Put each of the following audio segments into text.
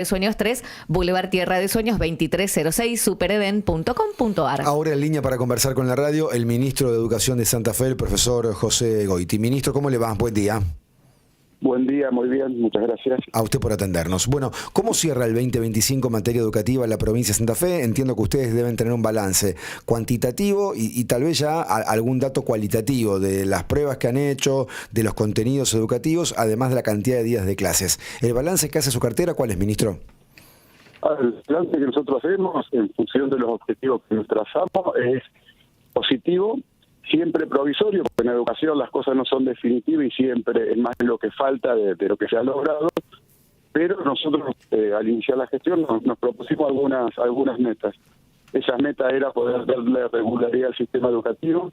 de Sueños 3, Boulevard Tierra de Sueños 2306, supereden.com.ar. Ahora en línea para conversar con la radio, el ministro de Educación de Santa Fe, el profesor José Goiti. Ministro, ¿cómo le va? Buen día. Buen día, muy bien, muchas gracias. A usted por atendernos. Bueno, ¿cómo cierra el 2025 en materia educativa en la provincia de Santa Fe? Entiendo que ustedes deben tener un balance cuantitativo y tal vez ya algún dato cualitativo de las pruebas que han hecho, de los contenidos educativos, además de la cantidad de días de clases. ¿El balance que hace su cartera cuál es, ministro? El balance que nosotros hacemos en función de los objetivos que nos trazamos es positivo, siempre provisorio, porque en educación las cosas no son definitivas y siempre es más lo que falta de lo que se ha logrado, pero nosotros al iniciar la gestión nos propusimos algunas metas. Esas metas era poder darle regularidad al sistema educativo,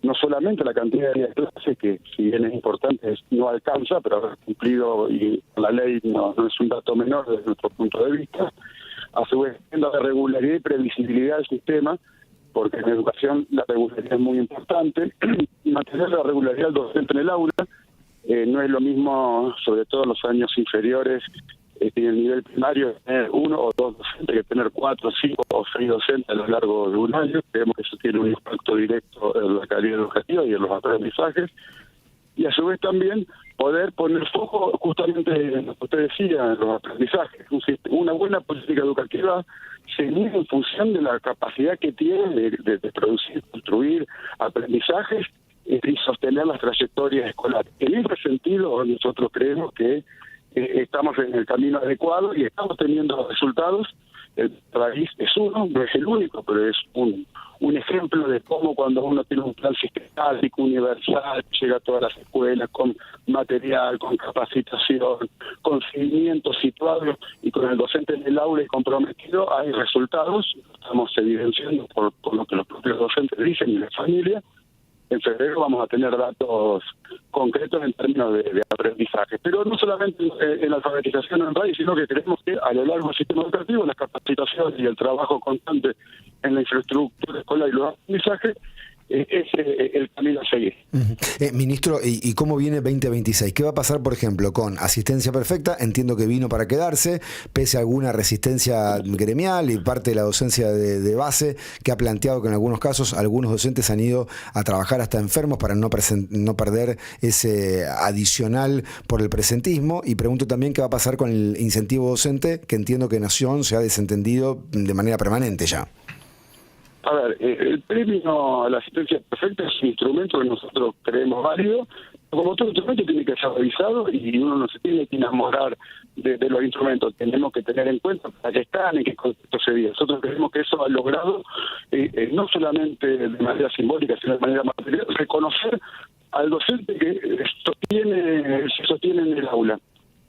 no solamente la cantidad de clases, que si bien es importante no alcanza, pero haber cumplido y la ley no es un dato menor desde nuestro punto de vista, a su vez darle regularidad y previsibilidad al sistema, porque en educación la regularidad es muy importante, y mantener la regularidad del docente en el aula. No es lo mismo, sobre todo en los años inferiores, en el nivel primario, tener uno o dos docentes que tener 4, 5 o 6 docentes a lo largo de un año. Creemos que eso tiene un impacto directo en la calidad educativa y en los aprendizajes. Y a su vez también poder poner foco justamente en lo que usted decía, en los aprendizajes. Una buena política educativa se mide en función de la capacidad que tiene de producir, construir aprendizajes y sostener las trayectorias escolares. En ese sentido, nosotros creemos que estamos en el camino adecuado y estamos teniendo resultados. El país es uno, no es el único, pero es un ejemplo de cómo cuando uno tiene un plan sistemático, universal, llega a todas las escuelas con material, con capacitación, con seguimiento situado y con el docente en el aula y comprometido, hay resultados. Estamos evidenciando por lo que los propios docentes dicen y la familia. En febrero vamos a tener datos concretos en términos de aprendizaje. Pero no solamente en la alfabetización en radio, sino que creemos que a lo largo del sistema educativo, la capacitación y el trabajo constante en la infraestructura escolar y los aprendizajes es el camino a seguir. Ministro, ¿y cómo viene 2026? ¿Qué va a pasar, por ejemplo, con asistencia perfecta? Entiendo que vino para quedarse, pese a alguna resistencia gremial y parte de la docencia de base, que ha planteado que en algunos casos algunos docentes han ido a trabajar hasta enfermos para no perder ese adicional por el presentismo. Y pregunto también qué va a pasar con el incentivo docente, que entiendo que Nación se ha desentendido de manera permanente ya. A ver, el premio a la asistencia perfecta es un instrumento que nosotros creemos válido. Como todo instrumento tiene que ser revisado y uno no se tiene que enamorar de los instrumentos. Tenemos que tener en cuenta para qué están, en qué contexto se vive. Nosotros creemos que eso ha logrado, no solamente de manera simbólica, sino de manera material, reconocer al docente que se sostiene en el aula.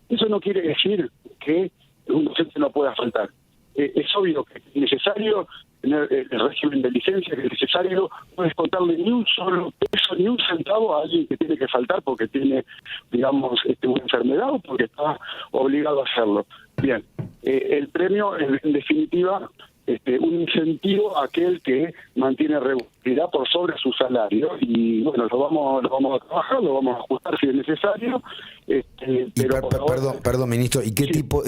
Eso no quiere decir que un docente no pueda faltar. Es obvio que es necesario tener el régimen de licencia, que es necesario no descontarle ni un solo peso, ni un centavo a alguien que tiene que faltar porque tiene, digamos, una enfermedad o porque está obligado a hacerlo. Bien, el premio, en definitiva, un incentivo a aquel que mantiene regularidad por sobre su salario y bueno, lo vamos a trabajar, lo vamos a ajustar si es necesario. Perdón, ministro, ¿y qué tipo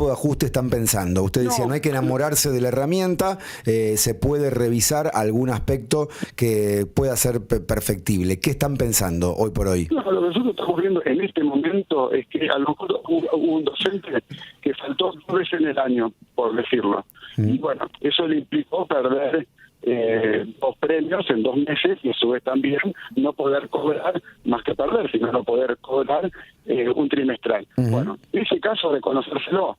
de ajuste están pensando? Usted decía, no hay que enamorarse de la herramienta, se puede revisar algún aspecto que pueda ser perfectible. ¿Qué están pensando hoy por hoy? No, lo que nosotros estamos viendo en este momento es que a lo mejor hubo un docente que faltó 2 veces en el año, por decirlo. Y bueno, eso le implicó perder 2 premios en 2 meses y a su vez también no poder cobrar, más que perder, sino no poder cobrar un trimestral. Bueno, en ese caso reconocérselo,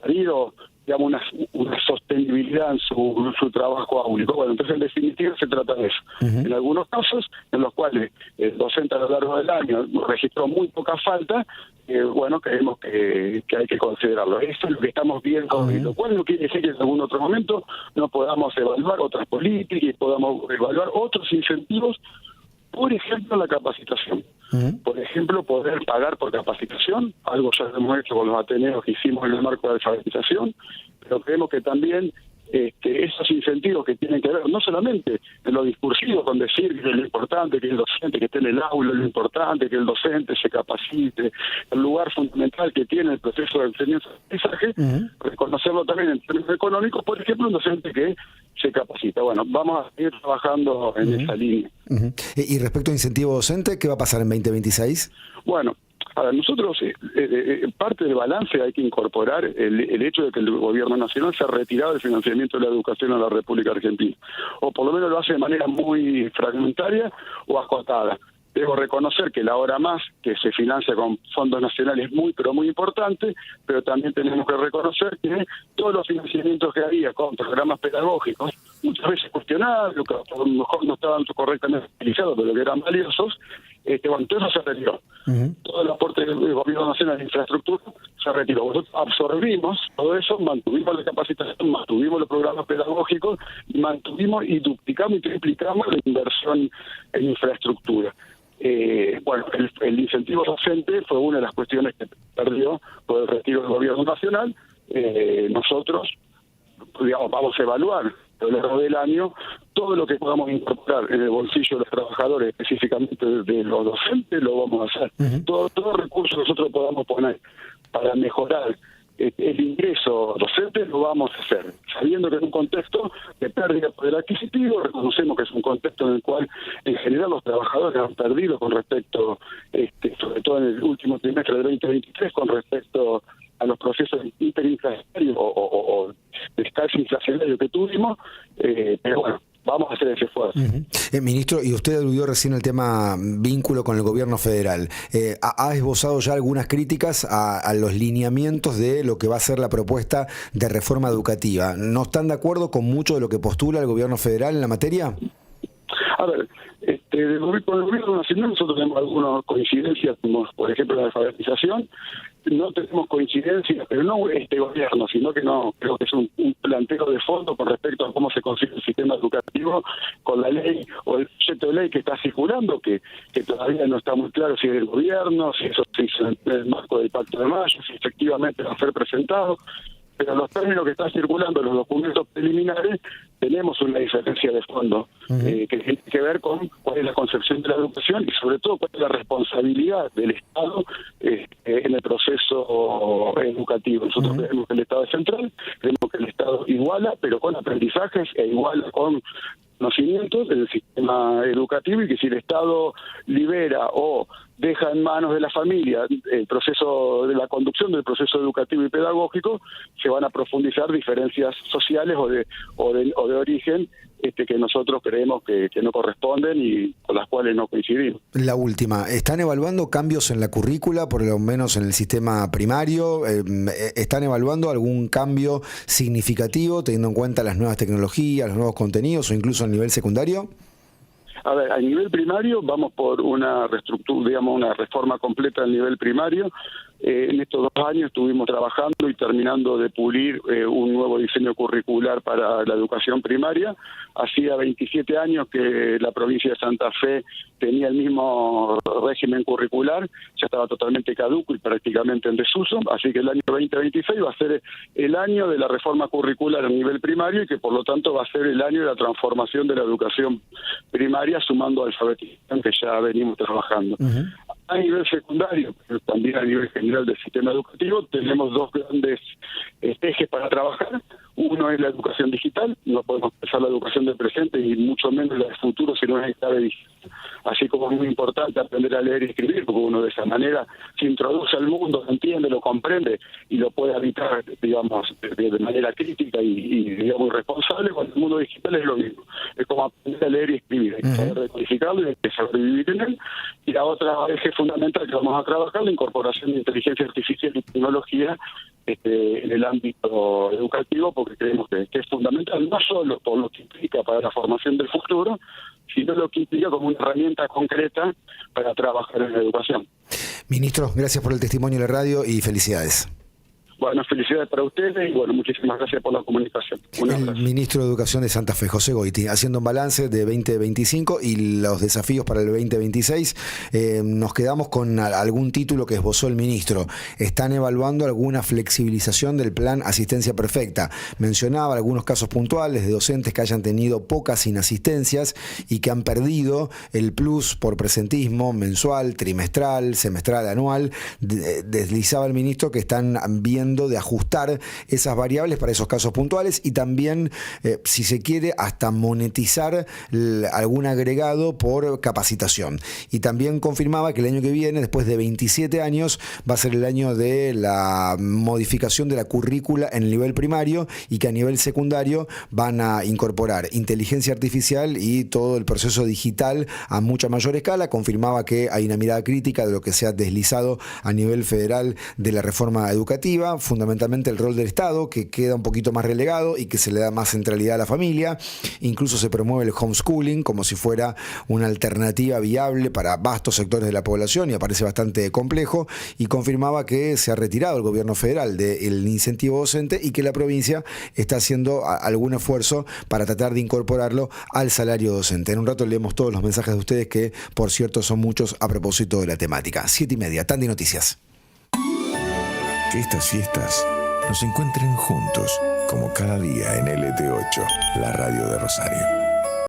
ha habido, digamos, una sostenibilidad en su trabajo áulico. Bueno, entonces en definitiva se trata de eso. En algunos casos en los cuales el docente a lo largo del año registró muy poca falta, bueno, creemos que hay que considerarlo. Eso es lo que estamos viendo, lo cual no quiere decir que en algún otro momento no podamos evaluar otras políticas y podamos evaluar otros incentivos, por ejemplo, la capacitación. Por ejemplo, poder pagar por capacitación, algo ya hemos hecho con los ateneos que hicimos en el marco de alfabetización, pero creemos que también esos incentivos que tienen que ver no solamente en lo discursivo, con decir que es lo importante que el docente que esté en el aula, lo importante que el docente se capacite, el lugar fundamental que tiene el proceso de enseñanza-aprendizaje, reconocerlo también en términos económicos, por ejemplo, un docente que se capacita. Bueno, vamos a seguir trabajando en esa línea. Y respecto a incentivo docente, ¿qué va a pasar en 2026? Bueno, a ver, nosotros, parte del balance hay que incorporar el hecho de que el gobierno nacional se ha retirado del financiamiento de la educación en la República Argentina, o por lo menos lo hace de manera muy fragmentaria o acotada. Debo reconocer que la hora más, que se financia con fondos nacionales, es muy, pero muy importante, pero también tenemos que reconocer que todos los financiamientos que había con programas pedagógicos, muchas veces cuestionables, que a lo mejor no estaban correctamente utilizados, pero que eran valiosos, bueno, todo eso se retiró. Todo el aporte del gobierno nacional de infraestructura se retiró. Nosotros absorbimos todo eso, mantuvimos la capacitación, mantuvimos los programas pedagógicos, mantuvimos y duplicamos y triplicamos la inversión en infraestructura. Bueno, el incentivo docente fue una de las cuestiones que perdió por el retiro del gobierno nacional. Nosotros, digamos, vamos a evaluar a lo largo del año todo lo que podamos incorporar en el bolsillo de los trabajadores, específicamente de los docentes, lo vamos a hacer. Todo recurso que nosotros podamos poner para mejorar el ingreso docente lo vamos a hacer, sabiendo que en un contexto de pérdida de poder adquisitivo, reconocemos que es un contexto en el cual en general los trabajadores han perdido con respecto, sobre todo en el último trimestre del 2023, con respecto a los procesos hiperinflacionarios o casi inflacionarios que tuvimos, pero bueno, vamos a hacer ese esfuerzo. Ministro, y usted aludió recién al tema vínculo con el gobierno federal. ¿Ha esbozado ya algunas críticas a los lineamientos de lo que va a ser la propuesta de reforma educativa? ¿No están de acuerdo con mucho de lo que postula el gobierno federal en la materia? A ver, con el gobierno nacional nosotros tenemos algunas coincidencias, como por ejemplo la alfabetización. No tenemos coincidencias, pero no este gobierno, sino que no creo que es un planteo de fondo con respecto a cómo se consigue el sistema educativo con la ley o el proyecto de ley que está circulando, que todavía no está muy claro si es del gobierno, si eso se hizo en el marco del Pacto de Mayo, si efectivamente va a ser presentado. Pero en los términos que están circulando los documentos preliminares, tenemos una diferencia de fondo que tiene que ver con cuál es la concepción de la educación y sobre todo cuál es la responsabilidad del Estado en el proceso educativo. Nosotros creemos que el Estado es central, creemos que el Estado iguala, pero con aprendizajes e iguala con conocimientos en el sistema educativo, y que si el Estado libera o deja en manos de la familia el proceso de la conducción del proceso educativo y pedagógico, se van a profundizar diferencias sociales o de origen que nosotros creemos que no corresponden y con las cuales no coincidimos. La última, ¿están evaluando cambios en la currícula, por lo menos en el sistema primario? ¿Están evaluando algún cambio significativo teniendo en cuenta las nuevas tecnologías, los nuevos contenidos o incluso a nivel secundario? A ver, a nivel primario vamos por una reestructura, digamos, una reforma completa al nivel primario. En estos 2 años estuvimos trabajando y terminando de pulir un nuevo diseño curricular para la educación primaria. Hacía 27 años que la provincia de Santa Fe tenía el mismo régimen curricular, ya estaba totalmente caduco y prácticamente en desuso, así que el año 2026 va a ser el año de la reforma curricular a nivel primario y que por lo tanto va a ser el año de la transformación de la educación primaria, sumando alfabetización que ya venimos trabajando. A nivel secundario, pero también a nivel general del sistema educativo, tenemos 2 grandes ejes para trabajar. Uno es la educación digital, no podemos pensar la educación del presente y mucho menos la del futuro si no es en clave digital. Así como es muy importante aprender a leer y escribir, porque uno de esa manera se introduce al mundo, lo entiende, lo comprende y lo puede habitar, digamos, de manera crítica y digamos, responsable. Con el mundo digital es lo mismo. Es como aprender a leer y escribir. Hay que saber decodificarlo y hay que saber vivir en él. Y la otra eje fundamental que vamos a trabajar, la incorporación de inteligencia artificial y tecnología en el ámbito educativo, porque creemos que es fundamental, no solo por lo que implica para la formación del futuro, sino lo que implica como una herramienta concreta para trabajar en la educación. Ministro, gracias por el testimonio en la radio y felicidades. Bueno, felicidades para ustedes y bueno, muchísimas gracias por la comunicación. Un El abrazo. ministro de Educación de Santa Fe, José Goiti, haciendo un balance de 2025 y los desafíos para el 2026. Nos quedamos con algún título que esbozó el ministro. Están evaluando alguna flexibilización del plan Asistencia Perfecta. Mencionaba algunos casos puntuales de docentes que hayan tenido pocas inasistencias y que han perdido el plus por presentismo mensual, trimestral, semestral, anual. Deslizaba el ministro que están viendo de ajustar esas variables para esos casos puntuales y también, si se quiere, hasta monetizar algún agregado por capacitación. Y también confirmaba que el año que viene, después de 27 años, va a ser el año de la modificación de la currícula en el nivel primario y que a nivel secundario van a incorporar inteligencia artificial y todo el proceso digital a mucha mayor escala. Confirmaba que hay una mirada crítica de lo que se ha deslizado a nivel federal de la reforma educativa, fundamentalmente el rol del Estado, que queda un poquito más relegado y que se le da más centralidad a la familia. Incluso se promueve el homeschooling como si fuera una alternativa viable para vastos sectores de la población y aparece bastante complejo, y confirmaba que se ha retirado el gobierno federal del incentivo docente y que la provincia está haciendo algún esfuerzo para tratar de incorporarlo al salario docente. En un rato leemos todos los mensajes de ustedes que, por cierto, son muchos a propósito de la temática. 7:30, Tandi Noticias. Que estas fiestas nos encuentren juntos, como cada día en LT8, la radio de Rosario.